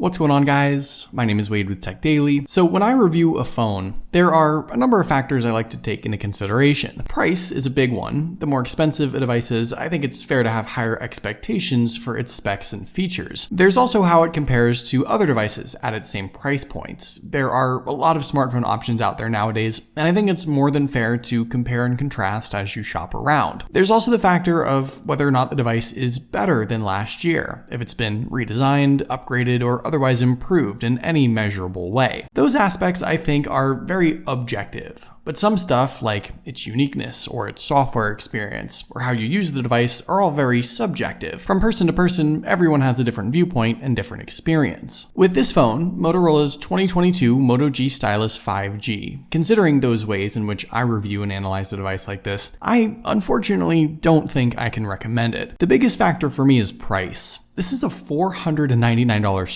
What's going on, guys? My name is Wade with TechDaily. So when I review a phone, there are a number of factors I like to take into consideration. Price is a big one. The more expensive a device is, I think it's fair to have higher expectations for its specs and features. There's also how it compares to other devices at its same price points. There are a lot of smartphone options out there nowadays, and I think it's more than fair to compare and contrast as you shop around. There's also the factor of whether or not the device is better than last year, if it's been redesigned, upgraded, or otherwise improved in any measurable way. Those aspects, I think, are very objective. But some stuff, like its uniqueness or its software experience or how you use the device, are all very subjective. From person to person, everyone has a different viewpoint and different experience. With this phone, Motorola's 2022 Moto G Stylus 5G, considering those ways in which I review and analyze a device like this, I unfortunately don't think I can recommend it. The biggest factor for me is price. This is a $499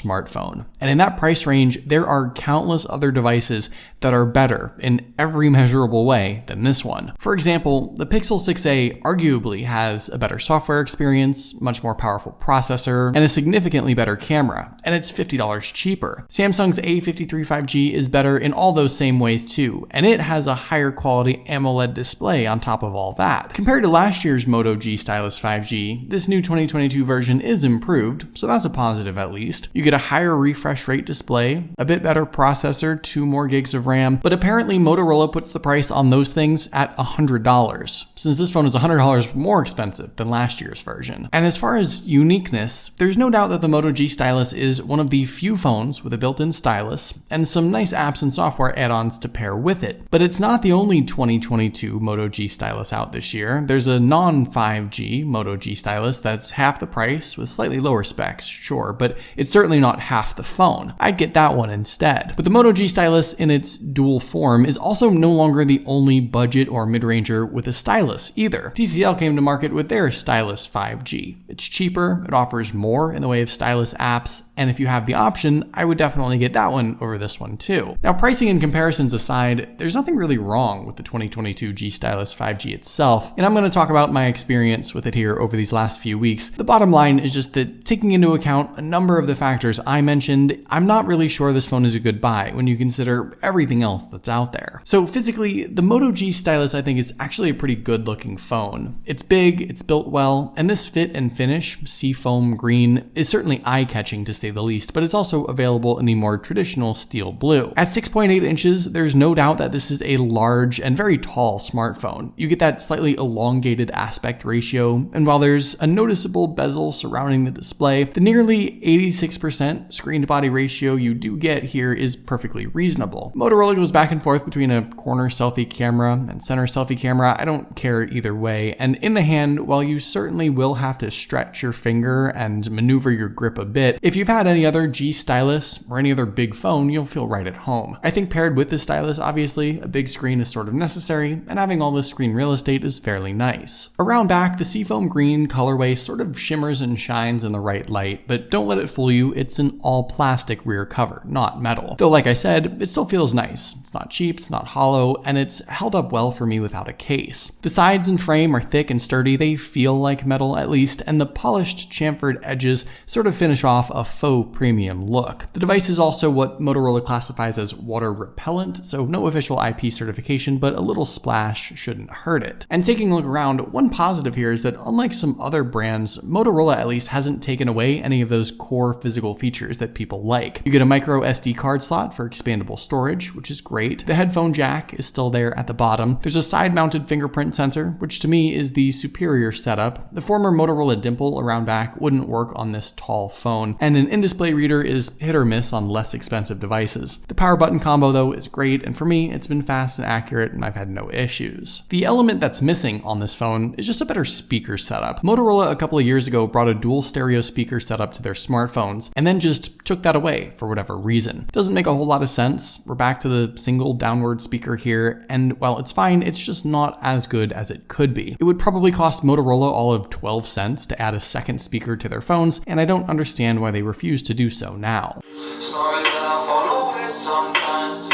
smartphone, and in that price range, there are countless other devices that are better in every measurable way than this one. For example, the Pixel 6a arguably has a better software experience, much more powerful processor, and a significantly better camera, and it's $50 cheaper. Samsung's A53 5G is better in all those same ways too, and it has a higher quality AMOLED display on top of all that. Compared to last year's Moto G Stylus 5G, this new 2022 version is improved, so that's a positive at least. You get a higher refresh rate display, a bit better processor, 2 more gigs of RAM, but apparently Motorola puts the price on those things at $100, since this phone is $100 more expensive than last year's version. And as far as uniqueness, there's no doubt that the Moto G Stylus is one of the few phones with a built-in stylus and some nice apps and software add-ons to pair with it. But it's not the only 2022 Moto G Stylus out this year. There's a non-5G Moto G Stylus that's half the price with slightly lower specs, sure, but it's certainly not half the phone. I'd get that one instead. But the Moto G Stylus in its dual form is also no longer the only budget or mid-ranger with a stylus either. TCL came to market with their Stylus 5G. It's cheaper, it offers more in the way of stylus apps, and if you have the option, I would definitely get that one over this one too. Now, pricing and comparisons aside, there's nothing really wrong with the 2022 G Stylus 5G itself, and I'm going to talk about my experience with it here over these last few weeks. The bottom line is just that taking into account a number of the factors I mentioned, I'm not really sure this phone is a good buy when you consider everything else that's out there. So physically, the Moto G Stylus I think is actually a pretty good looking phone. It's big, it's built well, and this fit and finish, seafoam green, is certainly eye-catching to say the least, but it's also available in the more traditional steel blue. At 6.8 inches, there's no doubt that this is a large and very tall smartphone. You get that slightly elongated aspect ratio, and while there's a noticeable bezel surrounding the display, the nearly 86% screen to body ratio you do get here is perfectly reasonable. Motorola goes back and forth between a corner selfie camera and center selfie camera. I don't care either way, and in the hand, while you certainly will have to stretch your finger and maneuver your grip a bit, if you've had any other G Stylus or any other big phone, you'll feel right at home. I think paired with the stylus, obviously, a big screen is sort of necessary, and having all this screen real estate is fairly nice. Around back, the seafoam green colorway sort of shimmers and shines in the right light, but don't let it fool you, it's an all plastic rear cover, not metal. Though like I said, it still feels nice. It's not cheap, it's not hollow, and it's held up well for me without a case. The sides and frame are thick and sturdy, they feel like metal at least, and the polished chamfered edges sort of finish off a faux premium look. The device is also what Motorola classifies as water repellent, so no official IP certification, but a little splash shouldn't hurt it. And taking a look around, one positive here is that unlike some other brands, Motorola at least hasn't taken away any of those core physical features that people like. You get a micro SD card slot for expandable storage, which is great. The headphone jack is still there at the bottom. There's a side-mounted fingerprint sensor, which to me is the superior setup. The former Motorola dimple around back wouldn't work on this tall phone, and an in-display reader is hit or miss on less expensive devices. The power button combo though is great, and for me, it's been fast and accurate, and I've had no issues. The element that's missing on this phone is just a better speaker setup. Motorola a couple of years ago brought a dual stereo speaker setup to their smartphones, and then just took that away for whatever reason. Doesn't make a whole lot of sense. We're back to the single downward speaker here, and while it's fine, it's just not as good as it could be. It would probably cost Motorola all of 12 cents to add a second speaker to their phones, and I don't understand why they refuse to do so now. Sorry that I fall away sometimes.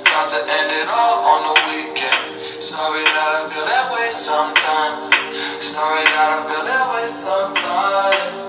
Got to end it all on the weekend. Sorry that I feel that way sometimes. Sorry that I feel that way sometimes.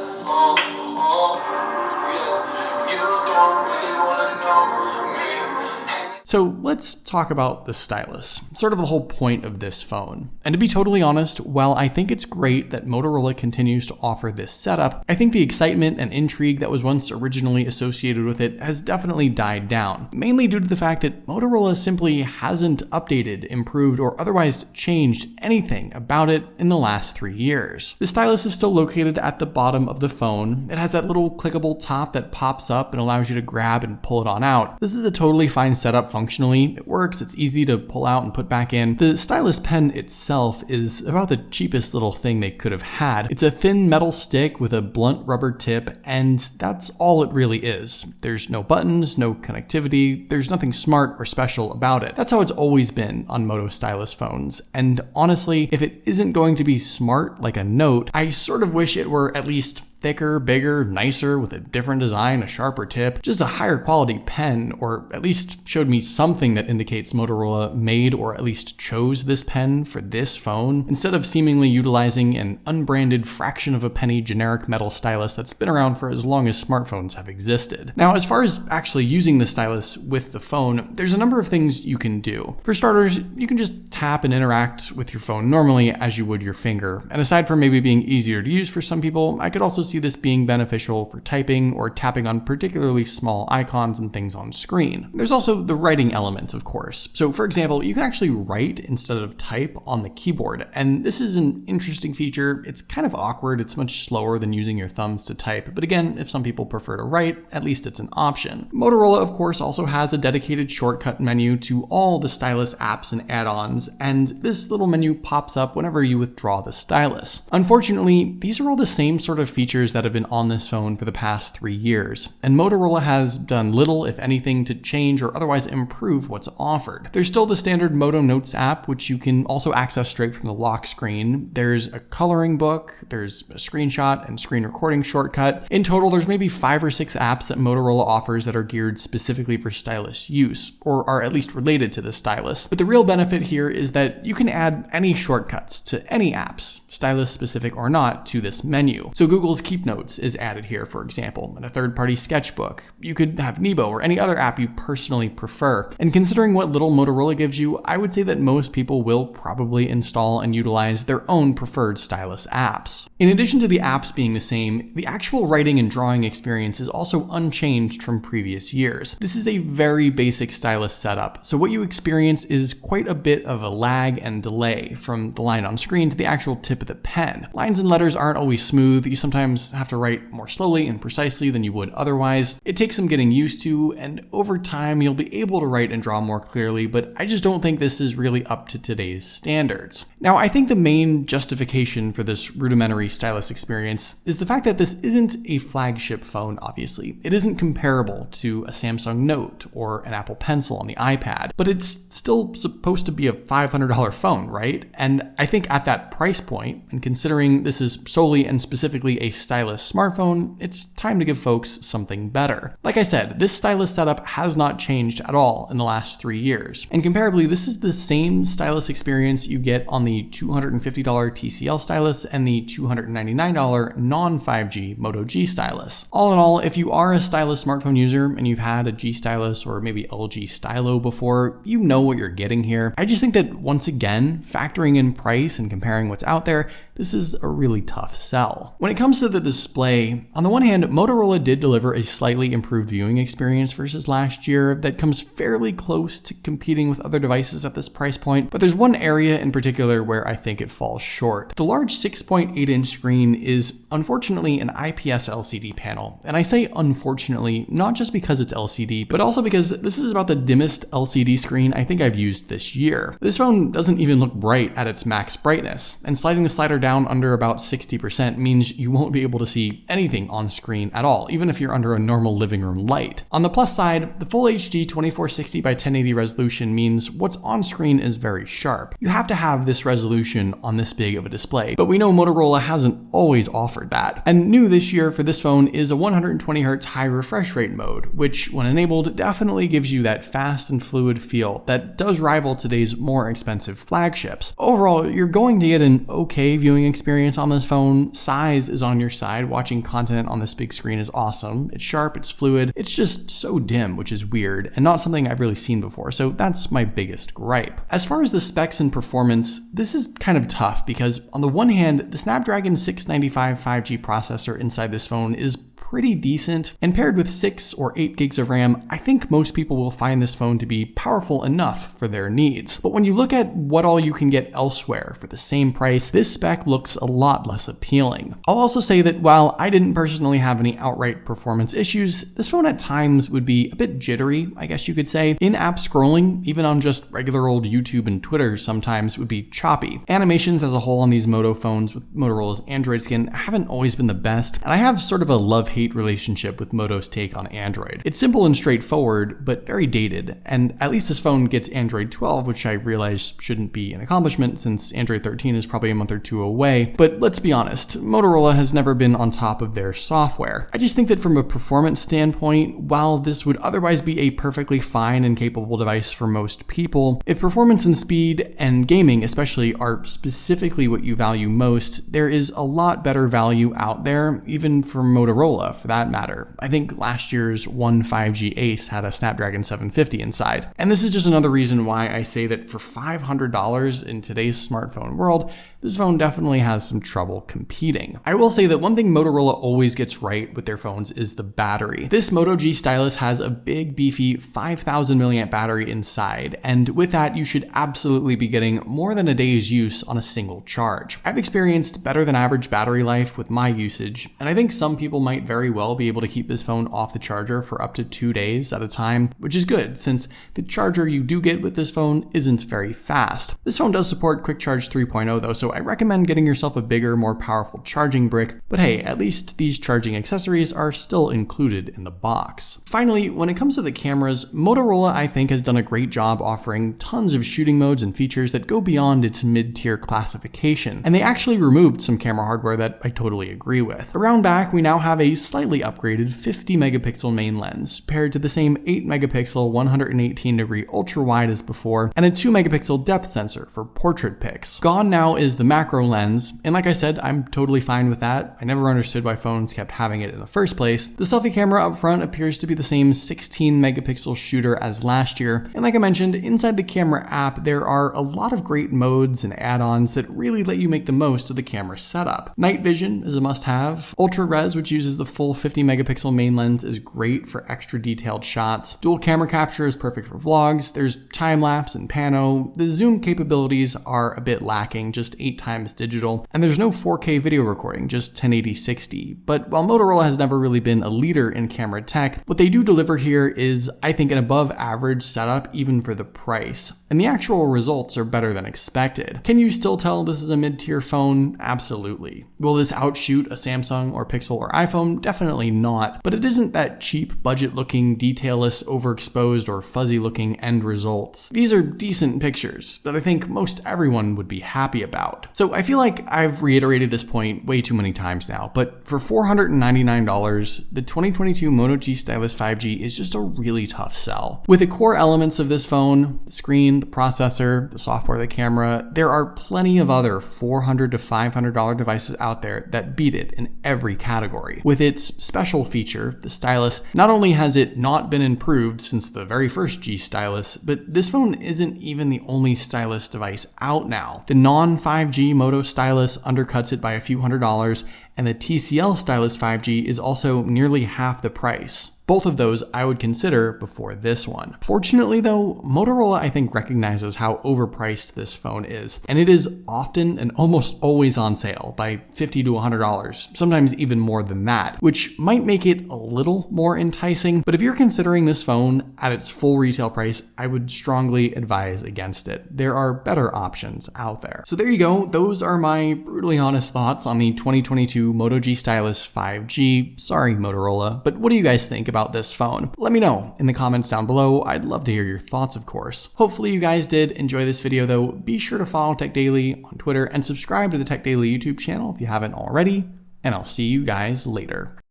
So let's talk about the Stylus, sort of the whole point of this phone. And to be totally honest, while I think it's great that Motorola continues to offer this setup, I think the excitement and intrigue that was once originally associated with it has definitely died down, mainly due to the fact that Motorola simply hasn't updated, improved, or otherwise changed anything about it in the last 3 years. The Stylus is still located at the bottom of the phone. It has that little clickable top that pops up and allows you to grab and pull it on out. This is a totally fine setup functionally. It works, it's easy to pull out and put back in. The Stylus pen itself is about the cheapest little thing they could have had. It's a thin metal stick with a blunt rubber tip, and that's all it really is. There's no buttons, no connectivity, there's nothing smart or special about it. That's how it's always been on Moto Stylus phones, and honestly, if it isn't going to be smart like a Note, I sort of wish it were at least thicker, bigger, nicer, with a different design, a sharper tip, just a higher quality pen, or at least showed me something that indicates Motorola made or at least chose this pen for this phone, instead of seemingly utilizing an unbranded fraction of a penny generic metal stylus that's been around for as long as smartphones have existed. Now, as far as actually using the stylus with the phone, there's a number of things you can do. For starters, you can just tap and interact with your phone normally as you would your finger, and aside from maybe being easier to use for some people, I could also see this being beneficial for typing or tapping on particularly small icons and things on screen. There's also the writing element, of course. So for example, you can actually write instead of type on the keyboard, and this is an interesting feature. It's kind of awkward, it's much slower than using your thumbs to type, but again, if some people prefer to write, at least it's an option. Motorola, of course, also has a dedicated shortcut menu to all the Stylus apps and add-ons, and this little menu pops up whenever you withdraw the stylus. Unfortunately, these are all the same sort of features that have been on this phone for the past 3 years, and Motorola has done little, if anything, to change or otherwise improve what's offered. There's still the standard Moto Notes app, which you can also access straight from the lock screen. There's a coloring book, there's a screenshot and screen recording shortcut. In total, there's maybe 5 or 6 apps that Motorola offers that are geared specifically for stylus use, or are at least related to the stylus. But the real benefit here is that you can add any shortcuts to any apps, stylus specific or not, to this menu. So Google's Keep Notes is added here, for example, and a third-party sketchbook. You could have Nebo or any other app you personally prefer. And considering what little Motorola gives you, I would say that most people will probably install and utilize their own preferred stylus apps. In addition to the apps being the same, the actual writing and drawing experience is also unchanged from previous years. This is a very basic stylus setup, so what you experience is quite a bit of a lag and delay from the line on screen to the actual tip of the pen. Lines and letters aren't always smooth. You sometimes have to write more slowly and precisely than you would otherwise. It takes some getting used to, and over time you'll be able to write and draw more clearly, but I just don't think this is really up to today's standards. Now, I think the main justification for this rudimentary stylus experience is the fact that this isn't a flagship phone, obviously. It isn't comparable to a Samsung Note or an Apple Pencil on the iPad, but it's still supposed to be a $500 phone, right? And I think at that price point, and considering this is solely and specifically a stylus smartphone, it's time to give folks something better. Like I said, this stylus setup has not changed at all in the last 3 years. And comparably, this is the same stylus experience you get on the $250 TCL stylus and the $299 non-5G Moto G stylus. All in all, if you are a stylus smartphone user and you've had a G stylus or maybe LG Stylo before, you know what you're getting here. I just think that once again, factoring in price and comparing what's out there, this is a really tough sell. When it comes to the display, on the one hand, Motorola did deliver a slightly improved viewing experience versus last year that comes fairly close to competing with other devices at this price point, but there's one area in particular where I think it falls short. The large 6.8-inch screen is unfortunately an IPS LCD panel, and I say unfortunately not just because it's LCD, but also because this is about the dimmest LCD screen I think I've used this year. This phone doesn't even look bright at its max brightness, and sliding the slider down under about 60% means you won't be able to see anything on screen at all, even if you're under a normal living room light. On the plus side, the full HD 2460 by 1080 resolution means what's on screen is very sharp. You have to have this resolution on this big of a display, but we know Motorola hasn't always offered that. And new this year for this phone is a 120Hz high refresh rate mode, which when enabled definitely gives you that fast and fluid feel that does rival today's more expensive flagships. Overall, you're going to get an okay viewing experience on this phone. Size is on your side, watching content on this big screen is awesome. It's sharp, it's fluid, it's just so dim, which is weird, and not something I've really seen before, so that's my biggest gripe. As far as the specs and performance, this is kind of tough because on the one hand, the Snapdragon 695 5G processor inside this phone is pretty decent, and paired with 6 or 8 gigs of RAM, I think most people will find this phone to be powerful enough for their needs. But when you look at what all you can get elsewhere for the same price, this spec looks a lot less appealing. I'll also say that while I didn't personally have any outright performance issues, this phone at times would be a bit jittery, I guess you could say. In-app scrolling, even on just regular old YouTube and Twitter, sometimes would be choppy. Animations as a whole on these Moto phones with Motorola's Android skin haven't always been the best, and I have sort of a love-hate relationship with Moto's take on Android. It's simple and straightforward, but very dated, and at least this phone gets Android 12, which I realize shouldn't be an accomplishment since Android 13 is probably a month or two away, but let's be honest, Motorola has never been on top of their software. I just think that from a performance standpoint, while this would otherwise be a perfectly fine and capable device for most people, if performance and speed and gaming especially are specifically what you value most, there is a lot better value out there, even for Motorola for that matter. I think last year's one 5G Ace had a Snapdragon 750 inside. And this is just another reason why I say that for $500 in today's smartphone world, this phone definitely has some trouble competing. I will say that one thing Motorola always gets right with their phones is the battery. This Moto G Stylus has a big beefy 5000 mAh battery inside, and with that you should absolutely be getting more than a day's use on a single charge. I've experienced better than average battery life with my usage, and I think some people might very well be able to keep this phone off the charger for up to 2 days at a time, which is good since the charger you do get with this phone isn't very fast. This phone does support Quick Charge 3.0 though, so I recommend getting yourself a bigger, more powerful charging brick, but hey, at least these charging accessories are still included in the box. Finally, when it comes to the cameras, Motorola I think has done a great job offering tons of shooting modes and features that go beyond its mid-tier classification, and they actually removed some camera hardware that I totally agree with. Around back, we now have a slightly upgraded 50 megapixel main lens, paired to the same 8 megapixel 118-degree ultra wide as before, and a 2 megapixel depth sensor for portrait pics. Gone now is the macro lens, and like I said, I'm totally fine with that. I never understood why phones kept having it in the first place. The selfie camera up front appears to be the same 16 megapixel shooter as last year, and like I mentioned, inside the camera app, there are a lot of great modes and add-ons that really let you make the most of the camera setup. Night vision is a must-have. Ultra res, which uses the full 50 megapixel main lens, is great for extra detailed shots. Dual camera capture is perfect for vlogs. There's time-lapse and pano. The zoom capabilities are a bit lacking, just 8 times digital, and there's no 4K video recording, just 1080-60. But while Motorola has never really been a leader in camera tech, what they do deliver here is, I think, an above average setup even for the price, and the actual results are better than expected. Can you still tell this is a mid-tier phone? Absolutely. Will this outshoot a Samsung or Pixel or iPhone? Definitely not, but it isn't that cheap, budget-looking, detailless, overexposed, or fuzzy-looking end results. These are decent pictures that I think most everyone would be happy about. So I feel like I've reiterated this point way too many times now, but for $499, the 2022 Moto G Stylus 5G is just a really tough sell. With the core elements of this phone, the screen, the processor, the software, the camera, there are plenty of other $400 to $500 devices out there that beat it in every category. With its special feature, the Stylus, not only has it not been improved since the very first G Stylus, but this phone isn't even the only stylus device out now. The non-5G Moto Stylus undercuts it by a few $100s, and the TCL Stylus 5G is also nearly half the price. Both of those I would consider before this one. Fortunately though, Motorola I think recognizes how overpriced this phone is, and it is often and almost always on sale by $50 to $100, sometimes even more than that, which might make it a little more enticing, but if you're considering this phone at its full retail price, I would strongly advise against it. There are better options out there. So there you go, those are my brutally honest thoughts on the 2022 Moto G Stylus 5G. Sorry Motorola, but what do you guys think about this phone? Let me know in the comments down below. I'd love to hear your thoughts, of course. Hopefully you guys did enjoy this video though. Be sure to follow TechDaily on Twitter and subscribe to the TechDaily YouTube channel if you haven't already, and I'll see you guys later.